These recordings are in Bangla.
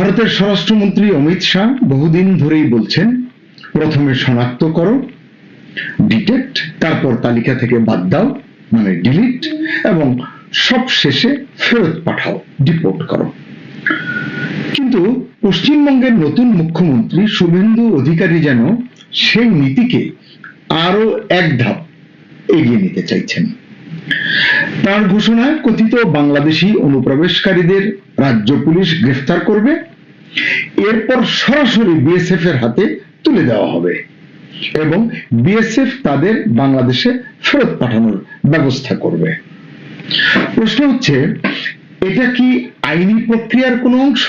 ভারতের স্বরাষ্ট্রমন্ত্রী অমিত শাহ বহুদিন ধরেই বলছেন, প্রথমে শনাক্ত করো, ডিটেক্ট, তারপর তালিকা থেকে বাদ দাও মানে ডিলিট, এবং সব শেষে ফেরত পাঠাও, ডিপোর্ট করো। কিন্তু পশ্চিমবঙ্গের নতুন মুখ্যমন্ত্রী শুভেন্দু অধিকারী যেন সেই নীতিকে আরো এক ধাপ এগিয়ে নিতে চাইছেন। তার ঘোষণায় কথিত বাংলাদেশি অনুপ্রবেশকারীদের রাজ্য পুলিশ গ্রেফতার করবে, এরপর সরাসরি বিএসএফ এর হাতে তুলে দেওয়া হবে এবং বিএসএফ তাদের বাংলাদেশে ফেরত পাঠানোর ব্যবস্থা করবে। প্রশ্ন হচ্ছে, এটা কি আইনি প্রক্রিয়ার কোনো অংশ,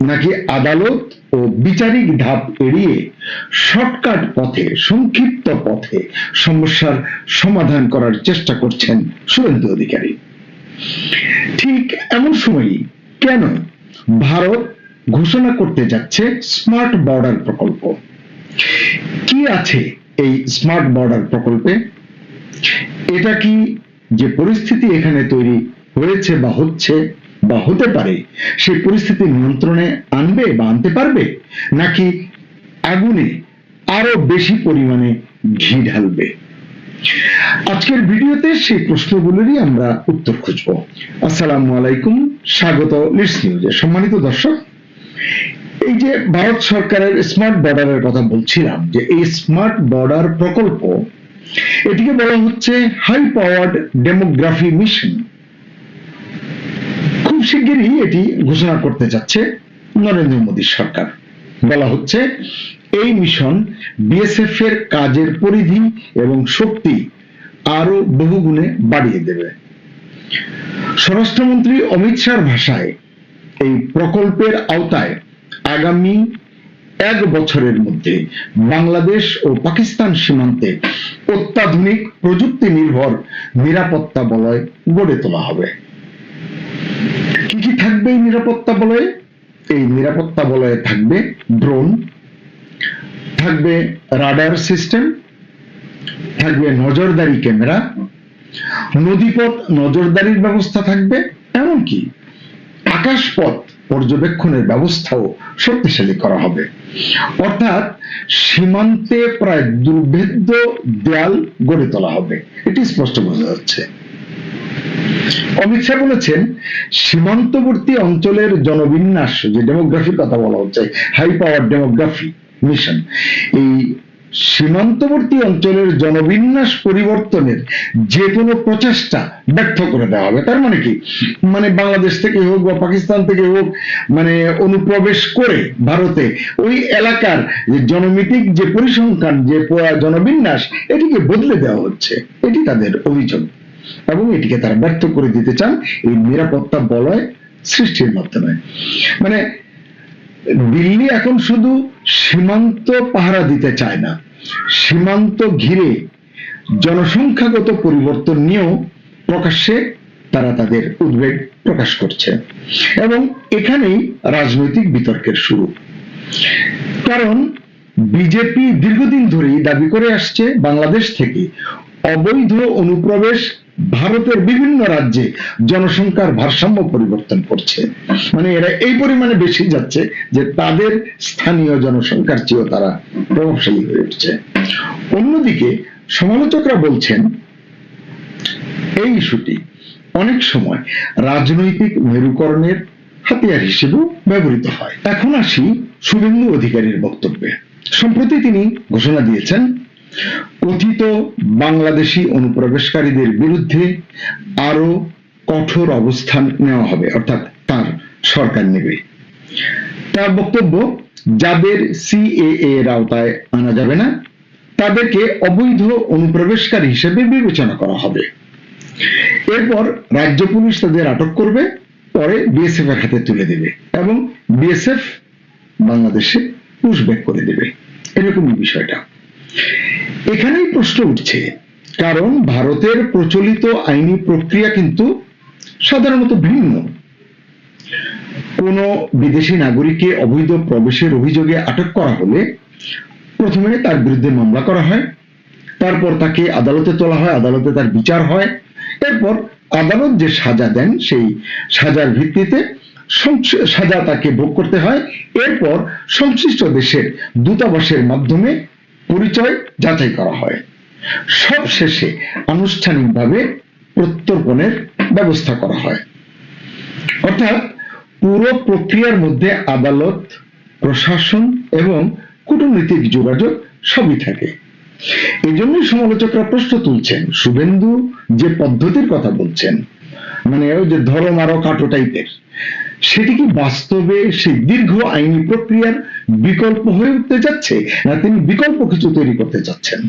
নাকি আদালত ও বিচারিক ধাপ এড়িয়ে শর্টকাট পথে, সংক্ষিপ্ত পথে সমস্যার সমাধান করার চেষ্টা করছেন শুভেন্দু অধিকারী? ঠিক এমন সময়ই কেন ভারত ঘোষণা করতে যাচ্ছে স্মার্ট বর্ডার প্রকল্প? কি আছে এই স্মার্ট বর্ডার প্রকল্পে? এটা কি যে পরিস্থিতি এখানে তৈরি হয়েছে বা হচ্ছে বা হতে পারে সেই পরিস্থিতি নিয়ন্ত্রণে আনবে বা আনতে পারবে, নাকি আগুনে আরো বেশি পরিমাণে ঘি ঢালবে? আজকের ভিডিওতে সেই প্রশ্নগুলোরই আমরা উত্তর খুঁজব। আসসালামু আলাইকুম, স্বাগত লিডস নিউজে। সম্মানিত দর্শক, এই যে ভারত সরকারের স্মার্ট বর্ডারের কথা বলছিলাম, যে এই স্মার্ট বর্ডার প্রকল্প, এটিকে বলা হচ্ছে হাই পাওয়ার্ড ডেমোগ্রাফি মিশন। খুব শিগগিরই এটি ঘোষণা করতে যাচ্ছে নরেন্দ্র মোদী সরকার। বলা হচ্ছে এই মিশন বিএসএফ এর কাজের পরিধি এবং শক্তি আরো বহুগুণে বাড়িয়ে দেবে। স্বরাষ্ট্রমন্ত্রী অমিত শাহর ভাষায় এই প্রকল্পের আওতায় আগামী 1 বছরের মধ্যে বাংলাদেশ ও পাকিস্তান সীমান্তে অত্যাধুনিক প্রযুক্তি নির্ভর নিরাপত্তা বলয় গড়ে তোলা হবে। কি কি থাকবে এই নিরাপত্তা বলয়ে? এই নিরাপত্তা বলয়ে থাকবে ড্রোন, থাকবে রাডার সিস্টেম, থাকবে নজরদারি ক্যামেরা, নদীপথ নজরদারির ব্যবস্থা থাকবে, এমনকি আকাশপথ পর্যবেক্ষণের ব্যবস্থাও শক্তিশালী করা হবে। অর্থাৎ সীমান্তে প্রায় দুর্ভেদ্য দেয়াল গড়ে তোলা হবে, এটি স্পষ্ট বোঝা যাচ্ছে। অমিত শাহ বলেছেন, সীমান্তবর্তী অঞ্চলের জনবিন্যাস, যে ডেমোগ্রাফির কথা বলা হচ্ছে, হাই পাওয়ার ডেমোগ্রাফি মিশন, এই সীমান্তবর্তী অঞ্চলের জনবিন্যাস পরিবর্তনের যে কোনো প্রচেষ্টা ব্যর্থ করে দেওয়া হবে। তার মানে কি, মানে বাংলাদেশ থেকে হোক বা পাকিস্তান থেকে হোক, মানে অনুপ্রবেশ করে ভারতে ওই এলাকার যে জনমিতিক যে পরিসংখ্যান, যে জনবিন্যাস, এটিকে বদলে দেওয়া হচ্ছে, এটি তাদের অভিযোগ এবং এটিকে তারা ব্যর্থ করে দিতে চান এই নিরাপত্তা বলয় সৃষ্টির মাধ্যমে। মানে দিল্লি এখন শুধু সীমান্ত পাহারা দিতে চায় না, সীমান্ত ঘিরে জনসংখ্যাগত পরিবর্তন নিয়েও প্রকাশ্যে তারা তাদের উদ্বেগ প্রকাশ করছে এবং এখানেই রাজনৈতিক বিতর্কের শুরু। কারণ বিজেপি দীর্ঘদিন ধরেই দাবি করে আসছে বাংলাদেশ থেকে অবৈধ অনুপ্রবেশ ভারতের বিভিন্ন রাজ্যে জনসংখ্যার ভারসাম্য পরিবর্তন করছে। মানে এরা এই পরিমাণে বেশি যাচ্ছে যে তাদের স্থানীয় জনসংখ্যার চেয়েও তারা প্রভাবশালী হয়ে উঠছে। অন্যদিকে সমালোচকরা বলছেন এই ইস্যুটি অনেক সময় রাজনৈতিক মেরুকরণের হাতিয়ার হিসেবেও ব্যবহৃত হয়। এখন আসি শুভেন্দু অধিকারীর বক্তব্যে। সম্প্রতি তিনি ঘোষণা দিয়েছেন, কথিত বাংলাদেশি অনুপ্রবেশকারীদের বিরুদ্ধে আরো কঠোর অবস্থান নেওয়া হবে, অর্থাৎ তার সরকার নেবে। তার বক্তব্য, যাদের সিএএ এর আওতায় আনা যাবে না তাদেরকে অবৈধ অনুপ্রবেশকারী হিসেবে বিবেচনা করা হবে। এরপর রাজ্য পুলিশ তাদের আটক করবে, পরে বিএসএফ এর হাতে তুলে দেবে এবং বিএসএফ বাংলাদেশে পুশব্যাক করে দেবে। এরকমই বিষয়টা। এখানেই প্রশ্ন উঠছে, কারণ ভারতের প্রচলিত আইনি প্রক্রিয়া কিন্তু সাধারণত ভিন্ন। কোন বিদেশি নাগরিককে অবৈধ প্রবেশের অভিযোগে আটক করা হলে প্রথমে তার বিরুদ্ধে মামলা করা হয়, তারপর তাকে আদালতে তোলা হয়, আদালতে তার বিচার হয়, এরপর আদালত যে সাজা দেন সেই সাজার ভিত্তিতে সাজা তাকে ভোগ করতে হয়। এরপর সংশ্লিষ্ট দেশের দূতাবাসের মাধ্যমে পরিচয় যাচাই করা হয়। সব শেষে আনুষ্ঠানিকভাবে প্রত্যর্পণের ব্যবস্থা করা হয়। অর্থাৎ পুরো প্রক্রিয়ার মধ্যে আদালত, প্রশাসন এবং কূটনৈতিক যোগাযোগ সবই থাকে। এই জন্যই সমালোচকরা প্রশ্ন তুলছেন, শুভেন্দু যে পদ্ধতির কথা বলছেন, মানে ওই যে ধরো মারো কাটো টাইপের, সেটি কি বাস্তবে সেই দীর্ঘ আইনি প্রক্রিয়ার বিকল্প হয়ে উঠতে যাচ্ছে, না তিনি বিকল্প কিছু তৈরি করতে চাচ্ছেন?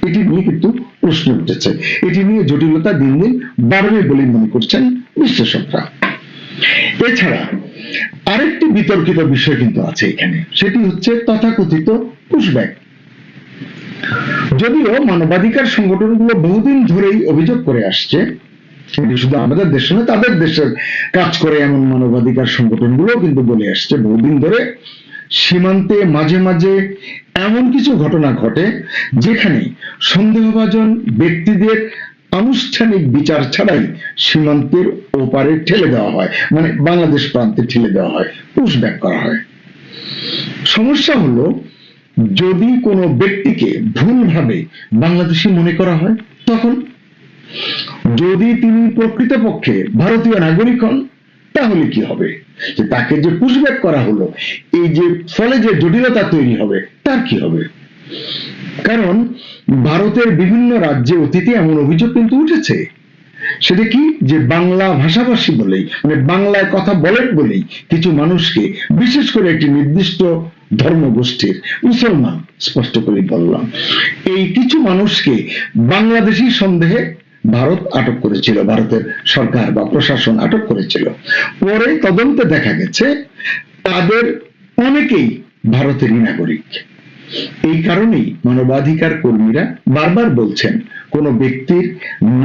এটি নিয়ে কিন্তু প্রশ্ন উঠেছে। এটি নিয়ে জটিলতা দিন দিন বাড়বে বলে মনে করছেন বিশ্লেষকরা। এছাড়া আরেকটি বিতর্কিত বিষয় কিন্তু আছে এখানে, সেটি হচ্ছে তথাকথিত পুশব্যাক। যদিও মানবাধিকার সংগঠনগুলো বহুদিন ধরেই অভিযোগ করে আসছে, এটি শুধু আমাদের দেশে নয়, তাদের দেশের কাজ করে এমন মানবাধিকার সংগঠনগুলো কিন্তু বলে আসছে বহুদিন ধরে, সীমান্তে মাঝে মাঝে এমন কিছু ঘটনা ঘটে যেখানে সন্দেহভাজন ব্যক্তিদের আনুষ্ঠানিক বিচার ছাড়াই সীমান্তের ওপারে ঠেলে দেওয়া হয়, মানে বাংলাদেশ প্রান্তে ঠেলে দেওয়া হয়, পুশব্যাক করা হয়। সমস্যা হলো, যদি কোনো ব্যক্তিকে ভুলভাবে বাংলাদেশী মনে করা হয়, তখন যদি তিনি প্রকৃতপক্ষে ভারতীয় নাগরিক হন, তাহলে কি হবে? যে তাকে যে পুশব্যাক করা হলো, এই যে ফলে যে জটিলতা তৈরি হবে, তার কি হবে? কারণ ভারতের বিভিন্ন রাজ্যে অতীতে এমন অভিযোগ কিন্তু উঠেছে, সেটা কি, যে বাংলা ভাষাভাষী বলেই, মানে বাংলায় কথা বলেন বলেই কিছু মানুষকে, বিশেষ করে একটি নির্দিষ্ট ধর্মগোষ্ঠীর মুসলমান, স্পষ্ট করে বললাম, এই কিছু মানুষকে বাংলাদেশী সন্দেহে ভারত আটক করেছিল, ভারতের সরকার বা প্রশাসন আটক করেছিল। পরে তদন্তে দেখা গেছে তাদের অনেকেই ভারতেরই নাগরিক। এই কারণেই মানবাধিকার কর্মীরা বারবার বলছেন, কোন ব্যক্তির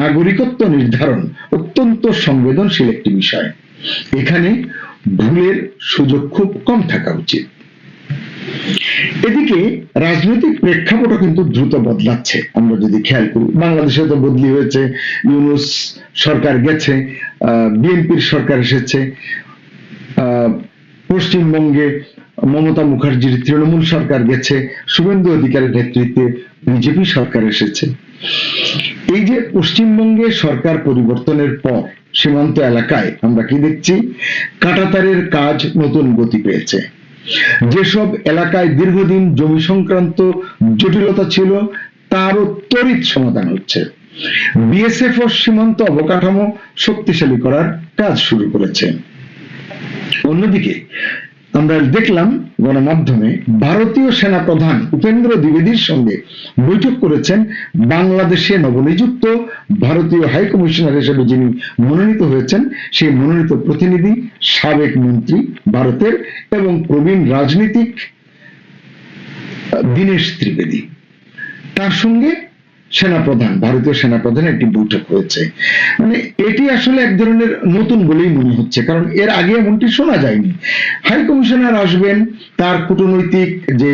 নাগরিকত্ব নির্ধারণ অত্যন্ত সংবেদনশীল একটি বিষয়, এখানে ভুলের সুযোগ খুব কম থাকা উচিত। এদিকে রাজনৈতিক প্রেক্ষাপটও কিন্তু দ্রুত বদলাচ্ছে। আমরা যদি খেয়াল করি, বাংলাদেশে তো বদলি হয়েছে, ইউনূস সরকার গেছে, বিএনপির সরকার এসেছে, পশ্চিমবঙ্গে মমতা মুখার্জির তৃণমূল সরকার গেছে, শুভেন্দু অধিকারীর নেতৃত্বে বিজেপি সরকার এসেছে। এই যে পশ্চিমবঙ্গে সরকার পরিবর্তনের পর সীমান্ত এলাকায় আমরা কি দেখছি, কাঁটাতারের কাজ নতুন গতি পেয়েছে। যেসব এলাকায় দীর্ঘদিন জমি সংক্রান্ত জটিলতা ছিল, তারও ত্বরিত সমাধান হচ্ছে। বিএসএফ ও সীমান্ত অবকাঠামো শক্তিশালী করার কাজ শুরু করেছে। অন্যদিকে আমরা দেখলাম গণমাধ্যমে ভারতীয় সেনা প্রধান উপেন্দ্র দ্বিবেদীর সঙ্গে বৈঠক করেছেন বাংলাদেশে নবনিযুক্ত ভারতীয় হাই কমিশনার হিসেবে যিনি মনোনীত হয়েছেন, সেই মনোনীত প্রতিনিধি সাবেক মন্ত্রী ভারতের এবং প্রবীণ রাজনীতিক দীনেশ ত্রিবেদী, তার সঙ্গে সেনাপ্রধান, ভারতীয় সেনাপ্রধানের একটি বৈঠক হয়েছে। মানে এটি আসলে এক ধরনের নতুন বলেই মনে হচ্ছে, কারণ এর আগে এমনটি শোনা যায়নি। হাই কমিশনার আসবেন, তার কূটনৈতিক যে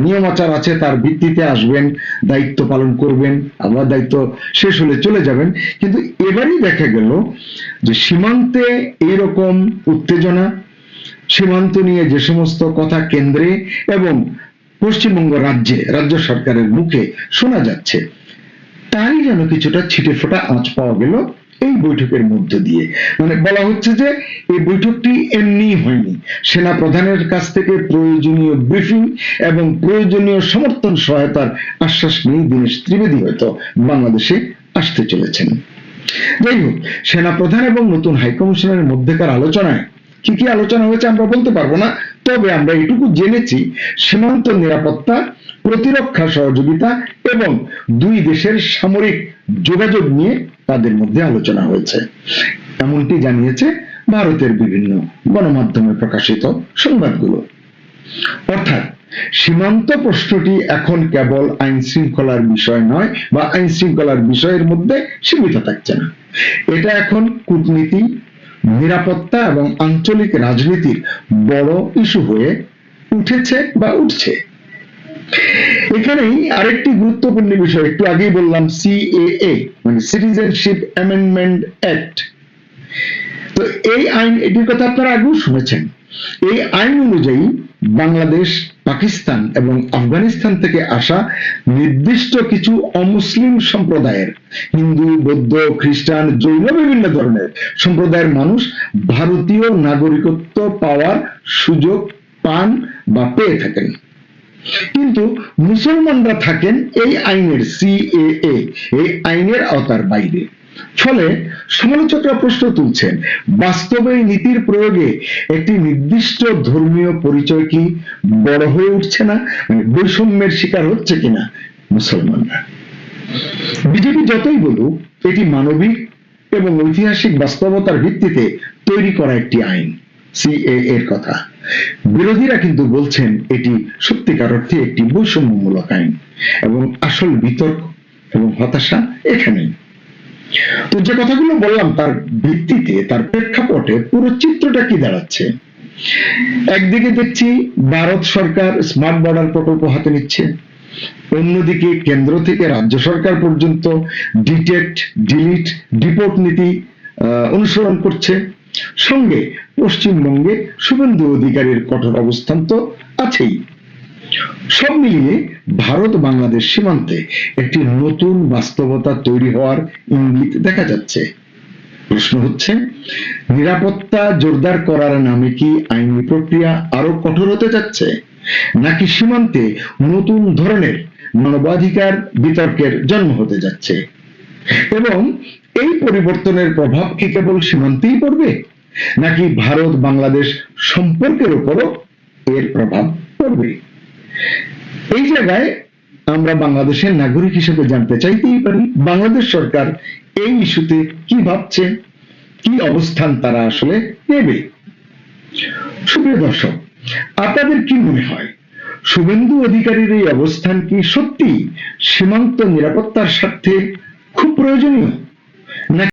নিয়মাচার আছে তার ভিত্তিতে আসবেন, দায়িত্ব পালন করবেন, আবার দায়িত্ব শেষ হলে চলে যাবেন। কিন্তু এবারই দেখা গেল যে সীমান্তে এইরকম উত্তেজনা, সীমান্ত নিয়ে যে সমস্ত কথা কেন্দ্রে এবং পশ্চিমবঙ্গ রাজ্য সরকারের মুখে শোনা যাচ্ছে, তারই যেন কিছুটা ছিটে ফোটা আঁচ পাওয়া গেল এই বৈঠকের মধ্য দিয়ে। মানে বলা হচ্ছে যে এই বৈঠকটি এমনি হয়নি, সেনা প্রধানের কাছ থেকে প্রয়োজনীয় ব্রিফিং এবং প্রয়োজনীয় সমর্থন সহায়তার আশ্বাস নিয়ে দীনেশ ত্রিবেদী হয়তো বাংলাদেশে আসতে চলেছেন। যাই হোক, সেনা প্রধান এবং নতুন হাইকমিশনারের মধ্যেকার আলোচনায় কি কি আলোচনা হয়েছে আমরা বলতে পারবো না, তবে আমরা এটুকু জেনেছি, সীমান্ত নিরাপত্তা, প্রতিরক্ষা সহযোগিতা এবং দুই দেশের সামরিক যোগাযোগ নিয়ে তাদের মধ্যে আলোচনা হয়েছে, এমনটি জানিয়েছে ভারতের বিভিন্ন গণমাধ্যমে প্রকাশিত সংবাদগুলো। অর্থাৎ সীমান্ত প্রশ্নটি এখন কেবল আইন শৃঙ্খলার বিষয় নয় বা আইন শৃঙ্খলার বিষয়ের মধ্যে সীমিত থাকছে না, এটা এখন কূটনীতি, নিরাপত্তা এবং আঞ্চলিক রাজনীতির বড় ইস্যু হয়ে উঠেছে বা উঠছে। এখানেই আরেকটি গুরুত্বপূর্ণ বিষয়, একটু আগেই বললাম সিএএ মানে সিটিজেনশিপ অ্যামেন্ডমেন্ট অ্যাক্ট, তো এই আইন, এটির কথা আপনারা আগেও শুনেছেন। এই আইন অনুযায়ী বাংলাদেশ, পাকিস্তান এবং আফগানিস্তান থেকে আসা নির্দিষ্ট কিছু অমুসলিম সম্প্রদায়ের, হিন্দু, বৌদ্ধ, খ্রিস্টান, জৈন, বিভিন্ন ধরনের সম্প্রদায়ের মানুষ ভারতীয় নাগরিকত্ব পাওয়ার সুযোগ পান বা পেয়ে থাকেন। কিন্তু মুসলমানরা থাকেন এই আইনের, সিএএ, এই আইনের আওতার বাইরে। ফলে সমালোচকরা প্রশ্ন তুলছেন, বাস্তবে এই নীতির প্রয়োগে একটি নির্দিষ্ট ধর্মীয় পরিচয় কি বড় হয়ে উঠছে না, বৈষম্যের শিকার হচ্ছে কিনা মুসলমানরা? বিজেপি যতই বলুক, এটি মানবিক এবং ঐতিহাসিক বাস্তবতার ভিত্তিতে তৈরি করা একটি আইন, সিএএ এর কথা। বিরোধীরা কিন্তু বলছেন এটি সত্যিকার অর্থে একটি বৈষম্যমূলক আইন, এবং আসল বিতর্ক এবং হতাশা এখানেই। তো যে কথাগুলো বললাম তার ভিত্তিতে, তার প্রেক্ষাপটে পুরো চিত্রটা কি দাঁড়াচ্ছে? একদিকে দেখছি ভারত সরকার স্মার্ট বর্ডার প্রকল্প হাতে নিচ্ছে, অন্যদিকে কেন্দ্র থেকে রাজ্য সরকার পর্যন্ত ডিটেক্ট, ডিলিট, ডিপোর্ট নীতি অনুসরণ করছে। সঙ্গে পশ্চিমবঙ্গে শুভেন্দু অধিকারীর কঠোর অবস্থান তো আছেই। সব মিলিয়ে ভারত বাংলাদেশ সীমান্তে একটি নতুন বাস্তবতা তৈরি হওয়ার ইঙ্গিত দেখা যাচ্ছে। প্রশ্ন হচ্ছে, নিরাপত্তা জোরদার করার নামে কি আইনি প্রক্রিয়া আরো কঠোর হতে যাচ্ছে, নাকি সীমান্তে নতুন ধরনের মানবাধিকার বিতর্কের জন্ম হতে যাচ্ছে? এবং এই পরিবর্তনের প্রভাব কি কেবল সীমান্তেই পড়বে, নাকি ভারত বাংলাদেশ সম্পর্কের উপরও এর প্রভাব পড়বে? এই জায়গায় আমরা বাংলাদেশের নাগরিক হিসেবে জানতে চাইতেই পারি, বাংলাদেশ সরকার এই ইস্যুতে কি ভাবছে, কি অবস্থান তারা আসলে নেবে। সুপ্রিয় দর্শক, আপনাদের কি মনে হয়, শুভেন্দু অধিকারীর এই অবস্থান কি সত্যি সীমান্ত নিরাপত্তার স্বার্থে খুব প্রয়োজনীয়, নাকি